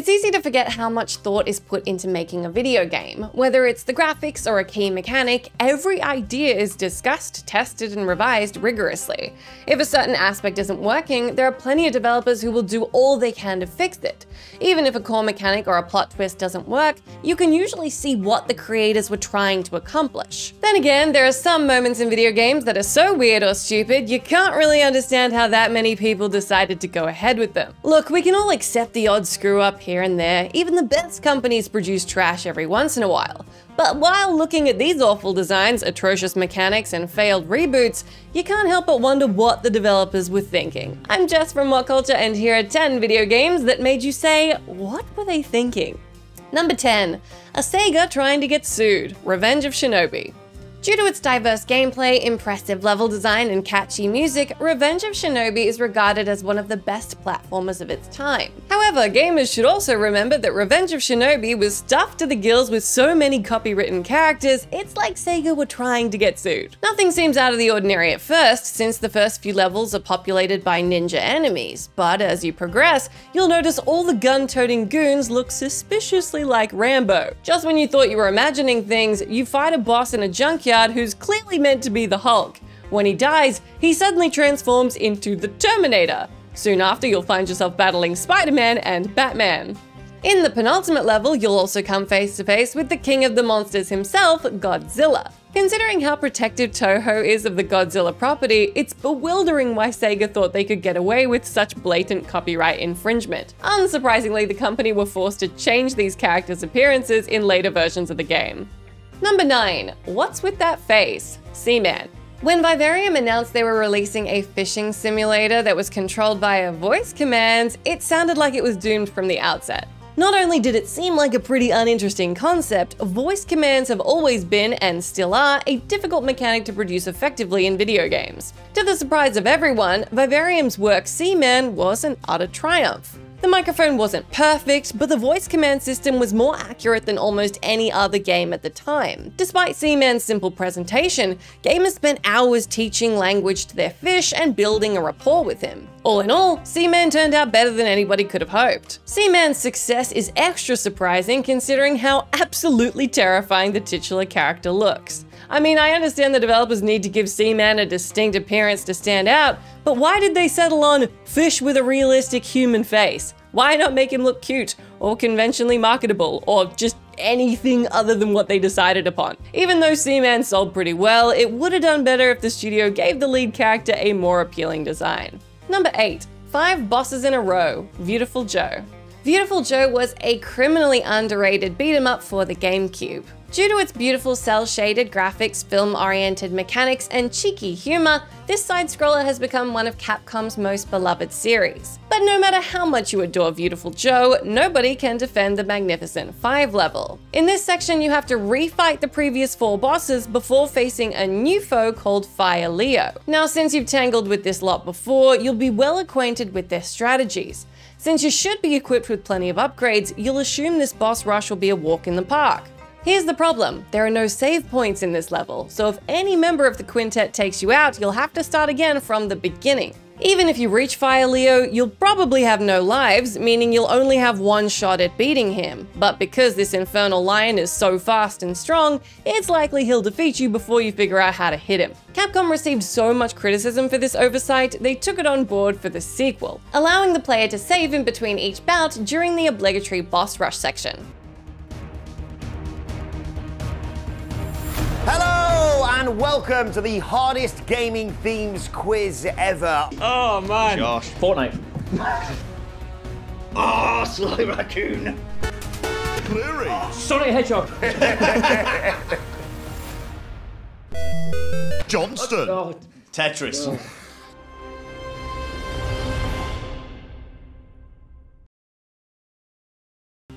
It's easy to forget how much thought is put into making a video game. Whether it's the graphics or a key mechanic, every idea is discussed, tested, and revised rigorously. If a certain aspect isn't working, there are plenty of developers who will do all they can to fix it. Even if a core mechanic or a plot twist doesn't work, you can usually see what the creators were trying to accomplish. Then again, there are some moments in video games that are so weird or stupid, you can't really understand how that many people decided to go ahead with them. Look, we can all accept the odd screw up here and there. Even the best companies produce trash every once in a while. But while looking at these awful designs, atrocious mechanics, and failed reboots, you can't help but wonder what the developers were thinking. I'm Jess from WhatCulture, and here are 10 video games that made you say, what were they thinking? Number 10. A Sega trying to get sued. Revenge of Shinobi. Due to its diverse gameplay, impressive level design, and catchy music, Revenge of Shinobi is regarded as one of the best platformers of its time. However, gamers should also remember that Revenge of Shinobi was stuffed to the gills with so many copywritten characters, it's like Sega were trying to get sued. Nothing seems out of the ordinary at first, since the first few levels are populated by ninja enemies, but as you progress, you'll notice all the gun-toting goons look suspiciously like Rambo. Just when you thought you were imagining things, you fight a boss in a junkyard who's clearly meant to be the Hulk. When he dies, he suddenly transforms into the Terminator. Soon after, you'll find yourself battling Spider-Man and Batman. In the penultimate level, you'll also come face to face with the king of the monsters himself, Godzilla. Considering how protective Toho is of the Godzilla property, it's bewildering why Sega thought they could get away with such blatant copyright infringement. Unsurprisingly, the company were forced to change these characters' appearances in later versions of the game. Number 9. What's with that face? SEAMAN. When Vivarium announced they were releasing a fishing simulator that was controlled via voice commands, it sounded like it was doomed from the outset. Not only did it seem like a pretty uninteresting concept, voice commands have always been, and still are, a difficult mechanic to produce effectively in video games. To the surprise of everyone, Vivarium's work SEAMAN was an utter triumph. The microphone wasn't perfect, but the voice command system was more accurate than almost any other game at the time. Despite SEAMAN's simple presentation, gamers spent hours teaching language to their fish and building a rapport with him. All in all, SEAMAN turned out better than anybody could have hoped. SEAMAN's success is extra surprising considering how absolutely terrifying the titular character looks. I mean, I understand the developers need to give SEAMAN a distinct appearance to stand out, but why did they settle on fish with a realistic human face? Why not make him look cute, or conventionally marketable, or just anything other than what they decided upon? Even though SEAMAN sold pretty well, it would have done better if the studio gave the lead character a more appealing design. Number 8. 5 bosses in a row. VIEWTIFUL Joe. VIEWTIFUL Joe was a criminally underrated beat-em-up for the GameCube. Due to its beautiful cel-shaded graphics, film-oriented mechanics, and cheeky humor, this side-scroller has become one of Capcom's most beloved series. But no matter how much you adore VIEWTIFUL Joe, nobody can defend the magnificent 5 level. In this section, you have to refight the previous 4 bosses before facing a new foe called Fire Leo. Now, since you've tangled with this lot before, you'll be well acquainted with their strategies. Since you should be equipped with plenty of upgrades, you'll assume this boss rush will be a walk in the park. Here's the problem, there are no save points in this level, so if any member of the quintet takes you out, you'll have to start again from the beginning. Even if you reach Fire Leo, you'll probably have no lives, meaning you'll only have one shot at beating him. But because this infernal lion is so fast and strong, it's likely he'll defeat you before you figure out how to hit him. Capcom received so much criticism for this oversight, they took it on board for the sequel, allowing the player to save in between each bout during the obligatory boss rush section. Hello and welcome to the hardest gaming themes quiz ever. Oh man. Josh. Fortnite. Oh, Sly Raccoon. Cleary. Sonic Hedgehog. Johnston. Oh, Tetris. oh.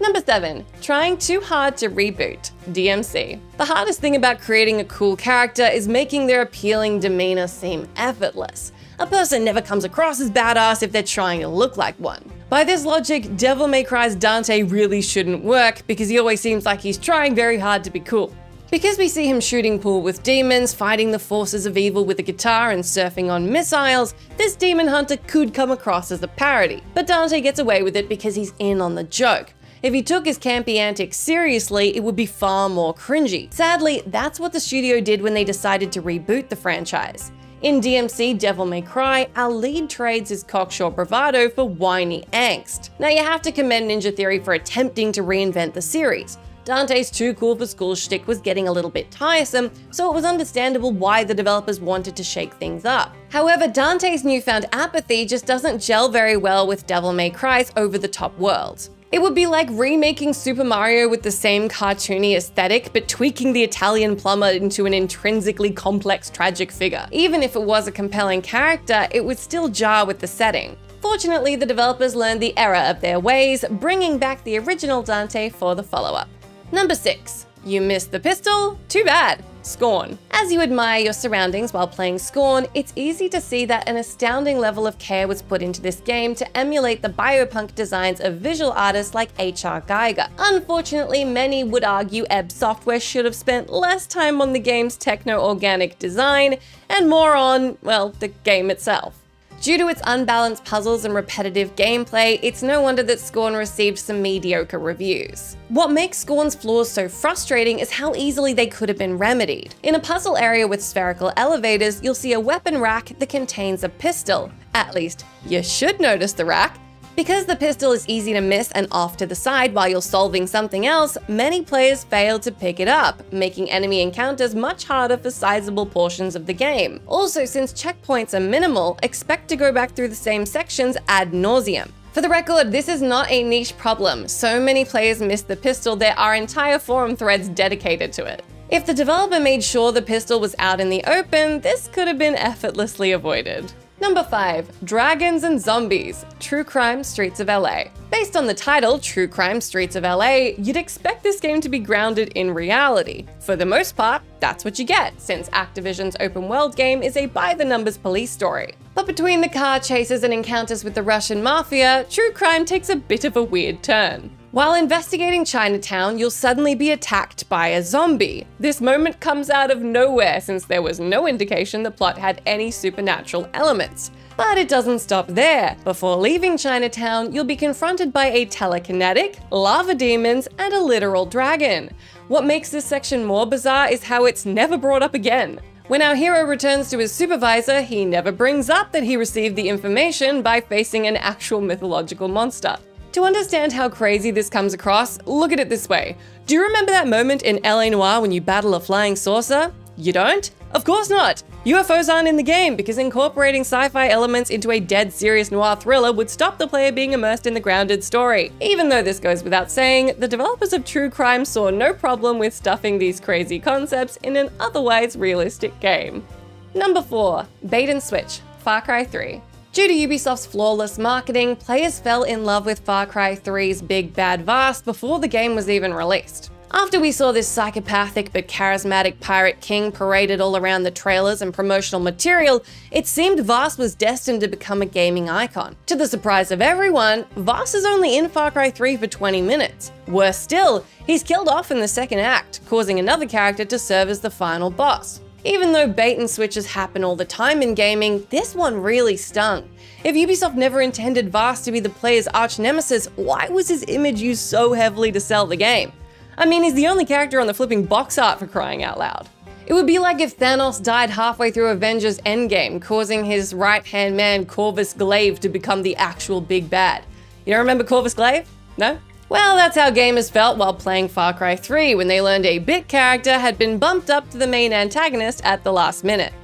Number 7. Trying too hard to reboot. DMC. The hardest thing about creating a cool character is making their appealing demeanor seem effortless. A person never comes across as badass if they're trying to look like one. By this logic, Devil May Cry's Dante really shouldn't work because he always seems like he's trying very hard to be cool. Because we see him shooting pool with demons, fighting the forces of evil with a guitar, and surfing on missiles, this demon hunter could come across as a parody. But Dante gets away with it because he's in on the joke. If he took his campy antics seriously, it would be far more cringy. Sadly, that's what the studio did when they decided to reboot the franchise. In DMC Devil May Cry, our lead trades his cocksure bravado for whiny angst. Now you have to commend Ninja Theory for attempting to reinvent the series. Dante's too cool for school shtick was getting a little bit tiresome, so it was understandable why the developers wanted to shake things up. However, Dante's newfound apathy just doesn't gel very well with Devil May Cry's over-the-top world. It would be like remaking Super Mario with the same cartoony aesthetic, but tweaking the Italian plumber into an intrinsically complex tragic figure. Even if it was a compelling character, it would still jar with the setting. Fortunately, the developers learned the error of their ways, bringing back the original Dante for the follow-up. Number 6. You missed the pistol? Too bad. SCORN. As you admire your surroundings while playing SCORN, it's easy to see that an astounding level of care was put into this game to emulate the biopunk designs of visual artists like H.R. Geiger. Unfortunately, many would argue Ebb Software should have spent less time on the game's techno-organic design and more on, well, the game itself. Due to its unbalanced puzzles and repetitive gameplay, it's no wonder that SCORN received some mediocre reviews. What makes SCORN's flaws so frustrating is how easily they could have been remedied. In a puzzle area with spherical elevators, you'll see a weapon rack that contains a pistol. At least, you should notice the rack. Because the pistol is easy to miss and off to the side while you're solving something else, many players fail to pick it up, making enemy encounters much harder for sizable portions of the game. Also, since checkpoints are minimal, expect to go back through the same sections ad nauseum. For the record, this is not a niche problem. So many players miss the pistol, there are entire forum threads dedicated to it. If the developer made sure the pistol was out in the open, this could have been effortlessly avoided. Number 5. Dragons and Zombies – True Crime Streets of LA. Based on the title, True Crime Streets of LA, you'd expect this game to be grounded in reality. For the most part, that's what you get, since Activision's open world game is a by-the-numbers police story. But between the car chases and encounters with the Russian mafia, True Crime takes a bit of a weird turn. While investigating Chinatown, you'll suddenly be attacked by a zombie. This moment comes out of nowhere since there was no indication the plot had any supernatural elements. But it doesn't stop there. Before leaving Chinatown, you'll be confronted by a telekinetic, lava demons, and a literal dragon. What makes this section more bizarre is how it's never brought up again. When our hero returns to his supervisor, he never brings up that he received the information by facing an actual mythological monster. To understand how crazy this comes across, look at it this way. Do you remember that moment in LA Noire when you battle a flying saucer? You don't? Of course not! UFOs aren't in the game because incorporating sci-fi elements into a dead serious noir thriller would stop the player being immersed in the grounded story. Even though this goes without saying, the developers of True Crime saw no problem with stuffing these crazy concepts in an otherwise realistic game. Number 4. Bait and Switch – Far Cry 3. Due to Ubisoft's flawless marketing, players fell in love with Far Cry 3's Big Bad Vast before the game was even released. After we saw this psychopathic but charismatic pirate king paraded all around the trailers and promotional material, it seemed Vast was destined to become a gaming icon. To the surprise of everyone, Vast is only in Far Cry 3 for 20 minutes. Worse still, he's killed off in the second act, causing another character to serve as the final boss. Even though bait and switches happen all the time in gaming, this one really stung. If Ubisoft never intended Vast to be the player's arch-nemesis, why was his image used so heavily to sell the game? I mean, he's the only character on the flipping box art for crying out loud. It would be like if Thanos died halfway through Avengers Endgame, causing his right-hand man Corvus Glaive to become the actual big bad. You don't remember Corvus Glaive? No? Well, that's how gamers felt while playing Far Cry 3 when they learned a bit character had been bumped up to the main antagonist at the last minute.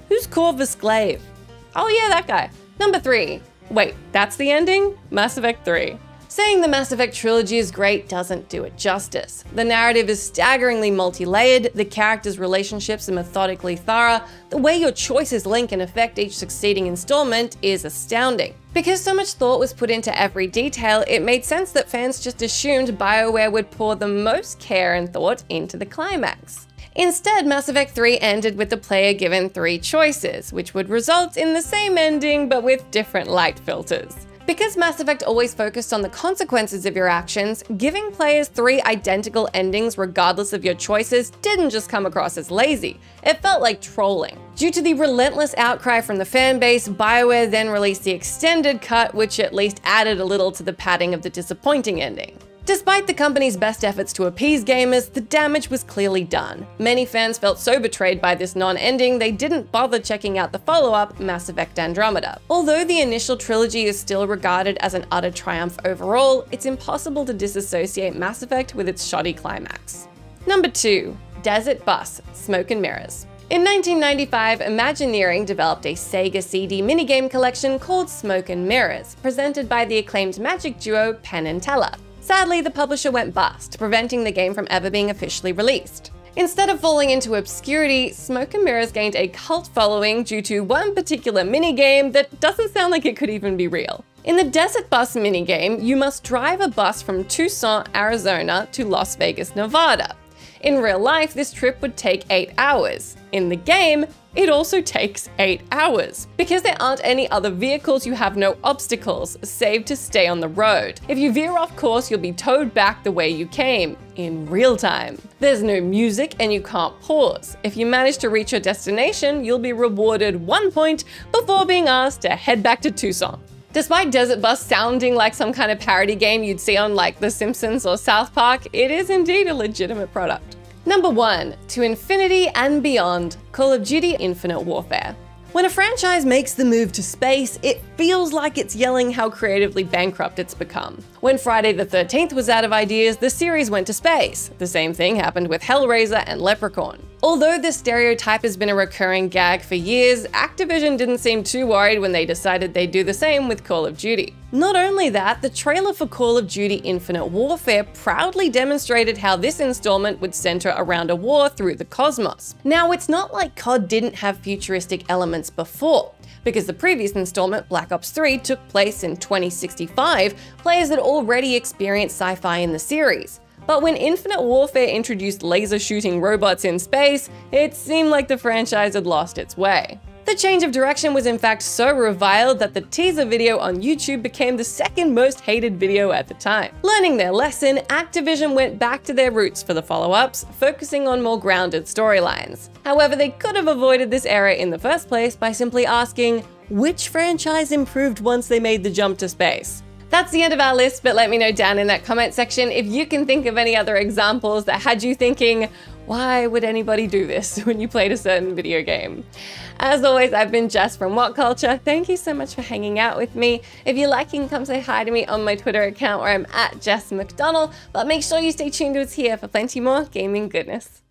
Who's Corvus Glaive? Oh yeah, that guy. Number 3. Wait, that's the ending? Mass Effect 3. Saying the Mass Effect trilogy is great doesn't do it justice. The narrative is staggeringly multi-layered, the characters' relationships are methodically thorough, the way your choices link and affect each succeeding installment is astounding. Because so much thought was put into every detail, it made sense that fans just assumed BioWare would pour the most care and thought into the climax. Instead, Mass Effect 3 ended with the player given 3 choices, which would result in the same ending but with different light filters. Because Mass Effect always focused on the consequences of your actions, giving players 3 identical endings regardless of your choices didn't just come across as lazy, it felt like trolling. Due to the relentless outcry from the fanbase, BioWare then released the extended cut, which at least added a little to the padding of the disappointing ending. Despite the company's best efforts to appease gamers, the damage was clearly done. Many fans felt so betrayed by this non-ending they didn't bother checking out the follow-up, Mass Effect Andromeda. Although the initial trilogy is still regarded as an utter triumph overall, it's impossible to disassociate Mass Effect with its shoddy climax. Number 2. Desert Bus – Smoke and Mirrors. In 1995, Imagineering developed a Sega CD minigame collection called Smoke and Mirrors, presented by the acclaimed magic duo Penn and Teller. Sadly, the publisher went bust, preventing the game from ever being officially released. Instead of falling into obscurity, Smoke and Mirrors gained a cult following due to one particular minigame that doesn't sound like it could even be real. In the Desert Bus minigame, you must drive a bus from Tucson, Arizona to Las Vegas, Nevada. In real life, this trip would take 8 hours. In the game, it also takes 8 hours. Because there aren't any other vehicles, you have no obstacles, save to stay on the road. If you veer off course, you'll be towed back the way you came, in real time. There's no music and you can't pause. If you manage to reach your destination, you'll be rewarded 1 point before being asked to head back to Tucson. Despite Desert Bus sounding like some kind of parody game you'd see on like The Simpsons or South Park, it is indeed a legitimate product. Number 1. To Infinity and Beyond – Call of Duty Infinite Warfare. When a franchise makes the move to space, it feels like it's yelling how creatively bankrupt it's become. When Friday the 13th was out of ideas, the series went to space. The same thing happened with Hellraiser and Leprechaun. Although this stereotype has been a recurring gag for years, Activision didn't seem too worried when they decided they'd do the same with Call of Duty. Not only that, the trailer for Call of Duty Infinite Warfare proudly demonstrated how this installment would center around a war through the cosmos. Now, it's not like COD didn't have futuristic elements before. Because the previous installment, Black Ops 3, took place in 2065, players had already experienced sci-fi in the series. But when Infinite Warfare introduced laser-shooting robots in space, it seemed like the franchise had lost its way. The change of direction was in fact so reviled that the teaser video on YouTube became the second most hated video at the time. Learning their lesson, Activision went back to their roots for the follow-ups, focusing on more grounded storylines. However, they could have avoided this error in the first place by simply asking, which franchise improved once they made the jump to space? That's the end of our list, but let me know down in that comment section if you can think of any other examples that had you thinking, why would anybody do this when you played a certain video game? As always, I've been Jess from WhatCulture. Thank you so much for hanging out with me. If you're liking, come say hi to me on my Twitter account where I'm @JessMcDonald, but make sure you stay tuned to us here for plenty more gaming goodness.